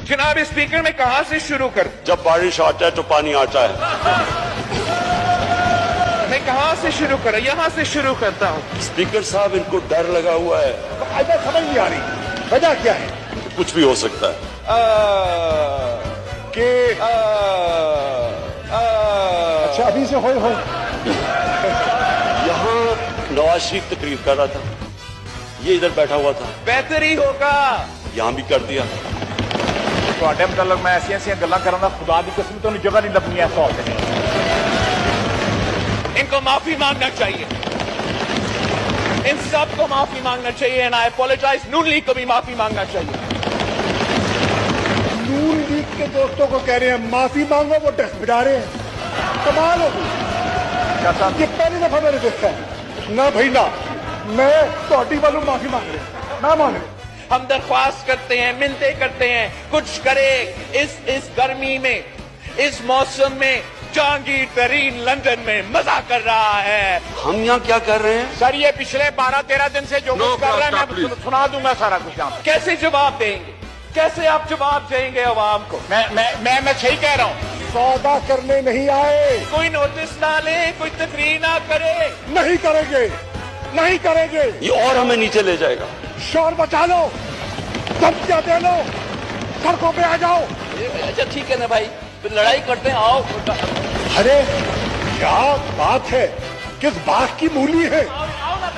जनाब स्पीकर मैं कहां से शुरू कर जब बारिश आता है तो पानी आता है। मैं कहां से शुरू करूं यहां से शुरू करता हूं। स्पीकर साहब इनको डर लगा हुआ है। वजह समझ नहीं आ रही, वजह क्या है? कुछ भी हो सकता है कि अच्छा अभी से हो यहाँ नवाज शरीफ तकरीर कर रहा था, ये इधर बैठा हुआ था, बेहतर ही होगा। यहाँ भी कर दिया। ਤੁਹਾਡੇ ਮੁਤਲਕ ਮੈਂ ਐਸੀਆਂ ਗੱਲਾਂ ਕਰਾਂ ਦਾ ਖੁਦਾ ਦੀ ਕਸਮ ਤੁਹਾਨੂੰ ਜਗ੍ਹਾ ਨਹੀਂ ਲੱਭਣੀ ਐ ਸਵਾਲ ਤੇ। इनको माफी मांगना चाहिए, इन सब को माफी मांगना चाहिए। And I apologise, Noon League को भी माफी मांगना चाहिए। नून लीग के दोस्तों को कह रहे हैं माफी मांगो, वो टैक्स बिठा रहे हैं। कमाल हो गई। ये पहली दफा मैंने देखा है ना भाई ना, मैं तोटी वालों माफी मांग रहे ना मांग रहे। हम दरख्वास्त करते हैं, मिलते करते हैं, कुछ करे। इस गर्मी में, इस मौसम में जहांगीर तरीन लंदन में मजा कर रहा है। हम यहाँ क्या कर रहे हैं? सर ये पिछले 12-13 दिन से जो कुछ कर रहे हैं मैं सुना दूंगा सारा कुछ यहाँ। कैसे जवाब देंगे, कैसे आप जवाब देंगे अवाम को? मैं सही कह रहा हूँ, सौदा करने नहीं आए। कोई नोटिस ना ले, कोई तकरीर ना करे। नहीं करेंगे, नहीं करेंगे। ये और हमें नीचे ले जाएगा। शोर बचा लो, धमकियां दे लो, सड़कों पे आ जाओ। अच्छा ठीक है ना भाई, फिर लड़ाई करते हैं, आओ। अरे क्या बात है, किस बात की मूली है? आओ ना।